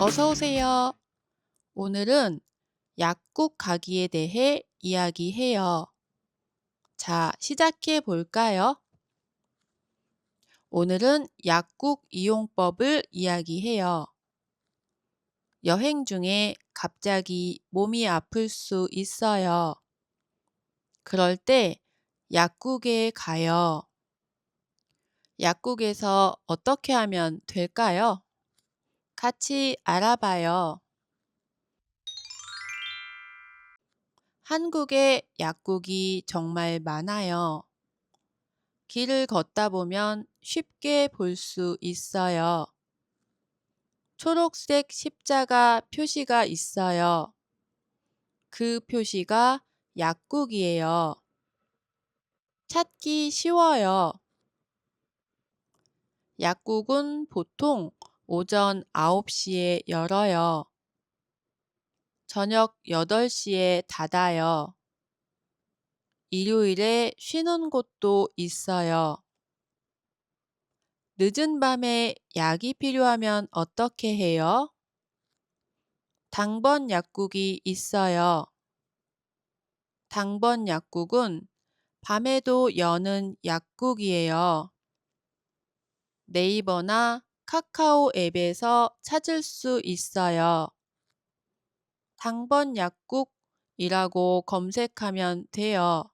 어서 오세요. 오늘은 약국 가기에 대해 이야기해요. 자, 시작해 볼까요? 오늘은 약국 이용법을 이야기해요. 여행 중에 갑자기 몸이 아플 수 있어요. 그럴 때 약국에 가요. 약국에서 어떻게 하면 될까요? 같이 알아봐요. 한국에 약국이 정말 많아요. 길을 걷다 보면 쉽게 볼 수 있어요. 초록색 십자가 표시가 있어요. 그 표시가 약국이에요. 찾기 쉬워요. 약국은 보통 오전 9시에 열어요. 저녁 8시에 닫아요. 일요일에 쉬는 곳도 있어요. 늦은 밤에 약이 필요하면 어떻게 해요? 당번 약국이 있어요. 당번 약국은 밤에도 여는 약국이에요. 네이버나 카카오 앱에서 찾을 수 있어요. 당번 약국이라고 검색하면 돼요.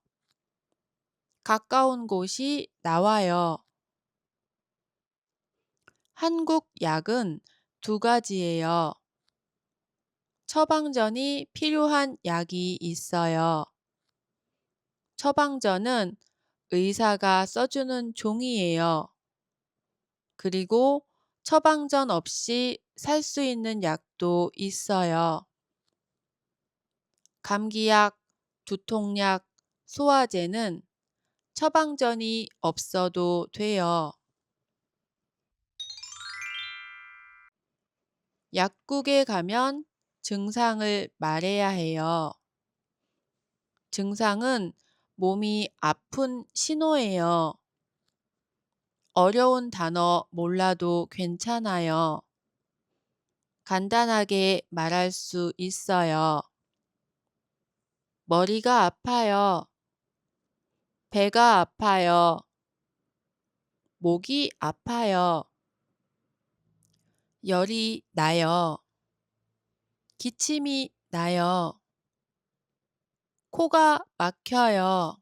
가까운 곳이 나와요. 한국 약은 두 가지예요. 처방전이 필요한 약이 있어요. 처방전은 의사가 써주는 종이에요. 그리고 처방전 없이 살 수 있는 약도 있어요. 감기약, 두통약, 소화제는 처방전이 없어도 돼요. 약국에 가면 증상을 말해야 해요. 증상은 몸이 아픈 신호예요. 어려운 단어 몰라도 괜찮아요. 간단하게 말할 수 있어요. 머리가 아파요. 배가 아파요. 목이 아파요. 열이 나요. 기침이 나요. 코가 막혀요.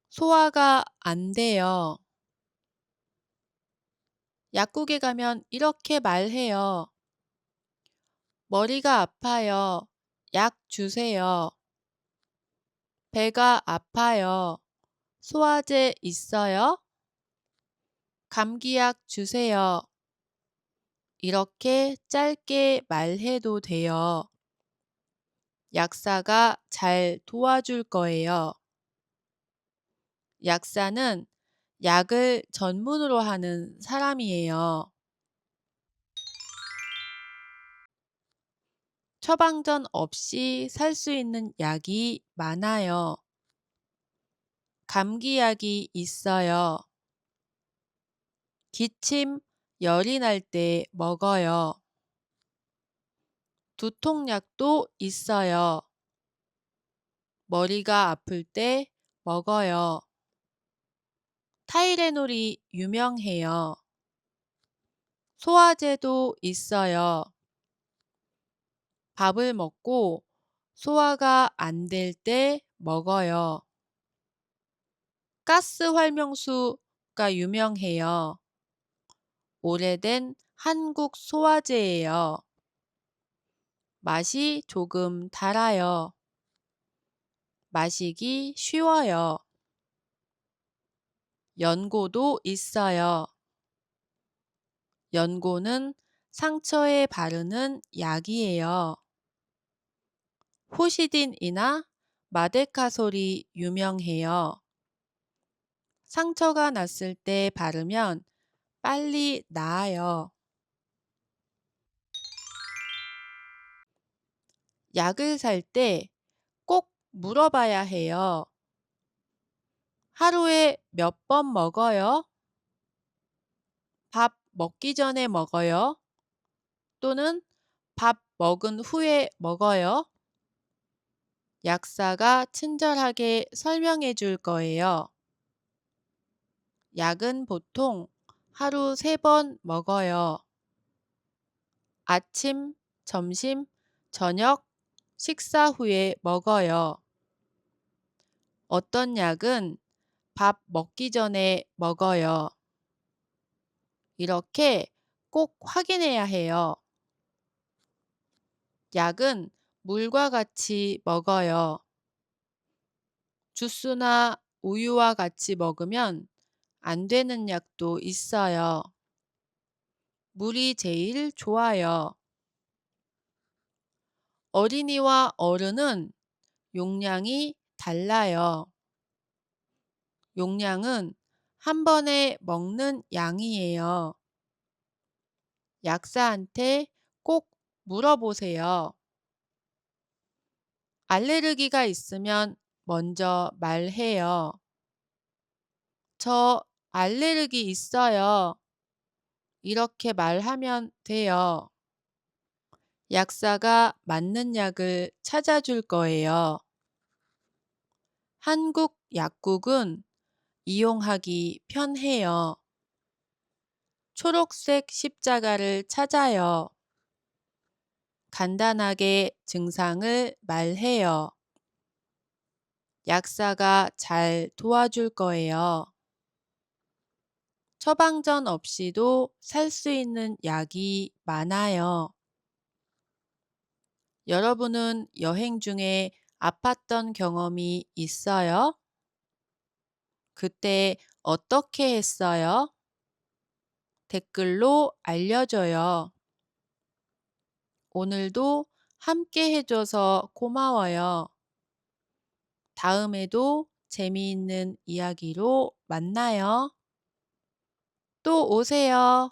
소화가 안 돼요. 약국에 가면 이렇게 말해요. 머리가 아파요. 약 주세요. 배가 아파요. 소화제 있어요? 감기약 주세요. 이렇게 짧게 말해도 돼요. 약사가 잘 도와줄 거예요. 약사는 약을 전문으로 하는 사람이에요. 처방전 없이 살 수 있는 약이 많아요. 감기약이 있어요. 기침, 열이 날 때 먹어요. 두통약도 있어요. 머리가 아플 때 먹어요. 타이레놀이 유명해요. 소화제도 있어요. 밥을 먹고 소화가 안 될 때 먹어요. 가스 활명수가 유명해요. 오래된 한국 소화제예요. 맛이 조금 달아요. 마시기 쉬워요. 연고도 있어요. 연고는 상처에 바르는 약이에요. 호시딘이나 마데카솔이 유명해요. 상처가 났을 때 바르면 빨리 나아요. 약을 살 때 꼭 물어봐야 해요. 하루에 몇 번 먹어요? 밥 먹기 전에 먹어요? 또는 밥 먹은 후에 먹어요? 약사가 친절하게 설명해 줄 거예요. 약은 보통 하루 3번 먹어요. 아침, 점심, 저녁, 식사 후에 먹어요. 어떤 약은 밥 먹기 전에 먹어요. 이렇게 꼭 확인해야 해요. 약은 물과 같이 먹어요. 주스나 우유와 같이 먹으면 안 되는 약도 있어요. 물이 제일 좋아요. 어린이와 어른은 용량이 달라요. 용량은 한 번에 먹는 양이에요. 약사한테 꼭 물어보세요. 알레르기가 있으면 먼저 말해요. 저 알레르기 있어요. 이렇게 말하면 돼요. 약사가 맞는 약을 찾아줄 거예요. 한국 약국은 이용하기 편해요. 초록색 십자가를 찾아요. 간단하게 증상을 말해요. 약사가 잘 도와줄 거예요. 처방전 없이도 살 수 있는 약이 많아요. 여러분은 여행 중에 아팠던 경험이 있어요? 그때 어떻게 했어요? 댓글로 알려줘요. 오늘도 함께 해줘서 고마워요. 다음에도 재미있는 이야기로 만나요. 또 오세요.